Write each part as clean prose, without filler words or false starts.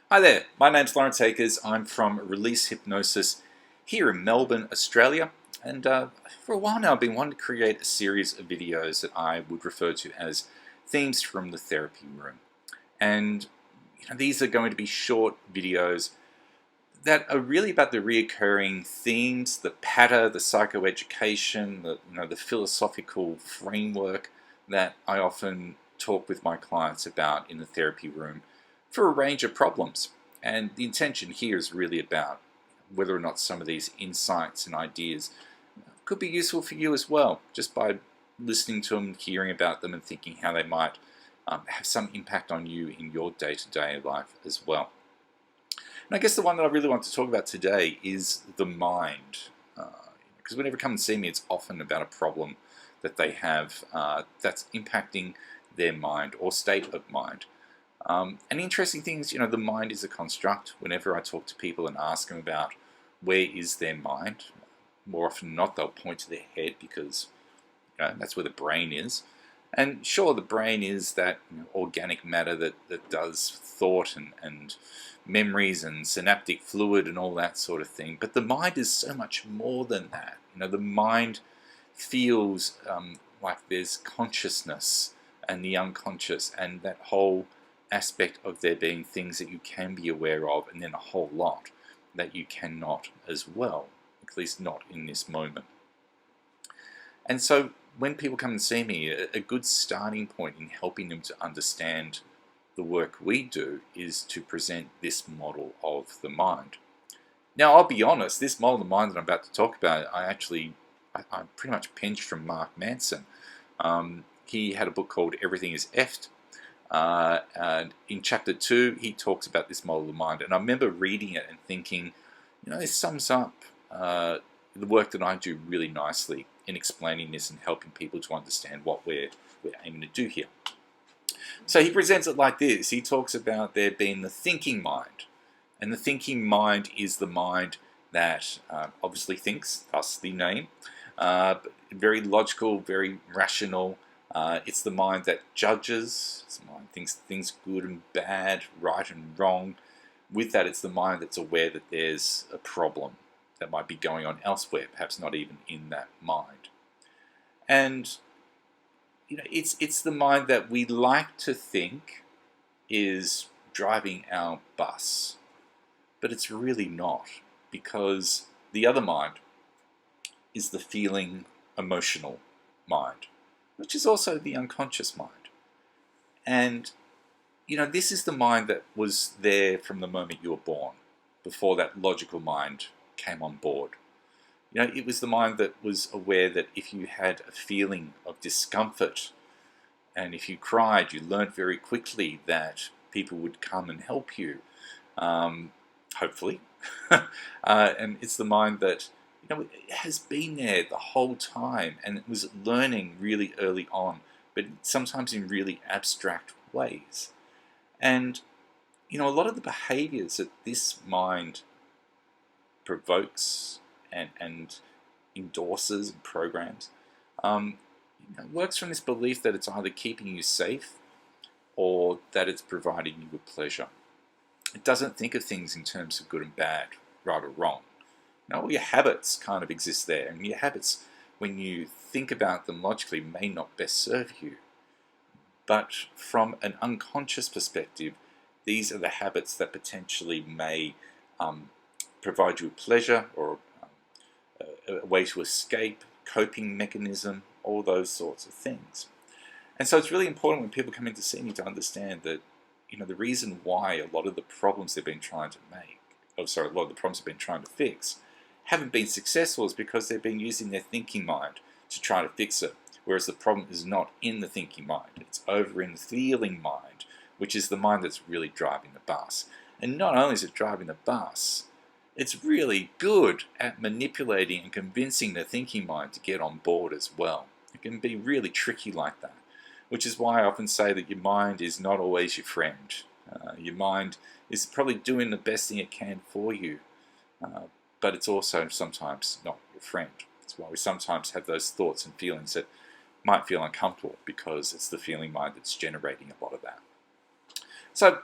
Hi there, my name's Lawrence Akers. I'm from Release Hypnosis here in Melbourne, Australia. And for a while now I've been wanting to create a series of videos that I would refer to as themes from the therapy room. And these are going to be short videos that are really about the reoccurring themes, the patter, the psychoeducation, the philosophical framework that I often talk with my clients about in the therapy room for a range of problems. And the intention here is really about whether or not some of these insights and ideas could be useful for you as well, just by listening to them, hearing about them, and thinking how they might have some impact on you in your day-to-day life as well. And I guess the one that I really want to talk about today is the mind. Because whenever they come and see me, it's often about a problem that they have that's impacting their mind or state of mind. And the interesting thing is, the mind is a construct. Whenever I talk to people and ask them about where is their mind, more often than not, they'll point to their head because that's where the brain is. And sure, the brain is that organic matter that does thought and memories and synaptic fluid and all that sort of thing. But the mind is so much more than that. The mind feels like there's consciousness and the unconscious and that whole aspect of there being things that you can be aware of, and then a whole lot that you cannot as well, at least not in this moment. And so when people come and see me, a good starting point in helping them to understand the work we do is to present this model of the mind. Now, I'll be honest, this model of the mind that I'm about to talk about, I pretty much pinched from Mark Manson. He had a book called Everything is Effed. And in chapter 2, he talks about this model of the mind. And I remember reading it and thinking, this sums up the work that I do really nicely in explaining this and helping people to understand what we're aiming to do here. So he presents it like this. He talks about there being the thinking mind. And the thinking mind is the mind that obviously thinks, thus the name. Very logical, very rational. It's the mind that judges. It's the mind thinks things good and bad, right and wrong. With that, it's the mind that's aware that there's a problem that might be going on elsewhere, perhaps not even in that mind. And it's the mind that we like to think is driving our bus, but it's really not, because the other mind is the feeling, emotional mind, which is also the unconscious mind. And this is the mind that was there from the moment you were born, before that logical mind came on board. It was the mind that was aware that if you had a feeling of discomfort and if you cried, you learned very quickly that people would come and help you, hopefully. And it's the mind that it has been there the whole time, and it was learning really early on, but sometimes in really abstract ways. And a lot of the behaviors that this mind provokes and endorses and programs works from this belief that it's either keeping you safe or that it's providing you with pleasure. It doesn't think of things in terms of good and bad, right or wrong. All your habits kind of exist there, and your habits, when you think about them logically, may not best serve you. But from an unconscious perspective, these are the habits that potentially may provide you with pleasure or a way to escape, coping mechanism, all those sorts of things. And so it's really important when people come in to see me to understand that the reason why a lot of the problems they've been trying to a lot of the problems they've been trying to fix haven't been successful is because they've been using their thinking mind to try to fix it. Whereas the problem is not in the thinking mind, it's over in the feeling mind, which is the mind that's really driving the bus. And not only is it driving the bus, it's really good at manipulating and convincing the thinking mind to get on board as well. It can be really tricky like that, which is why I often say that your mind is not always your friend. Your mind is probably doing the best thing it can for you, but it's also sometimes not your friend. That's why we sometimes have those thoughts and feelings that might feel uncomfortable, because it's the feeling mind that's generating a lot of that. So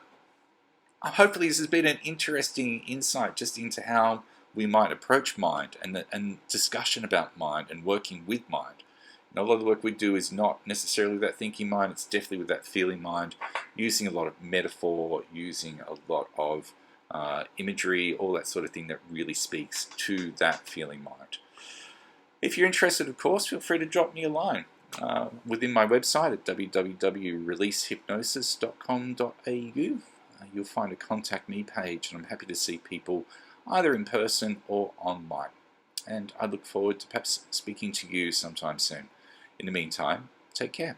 Hopefully this has been an interesting insight just into how we might approach mind and discussion about mind and working with mind. And a lot of the work we do is not necessarily with that thinking mind, it's definitely with that feeling mind, using a lot of metaphor, using a lot of imagery, all that sort of thing that really speaks to that feeling mind. If you're interested, of course, feel free to drop me a line within my website at www.releasehypnosis.com.au. You'll find a contact me page, and I'm happy to see people either in person or online. And I look forward to perhaps speaking to you sometime soon. In the meantime, take care.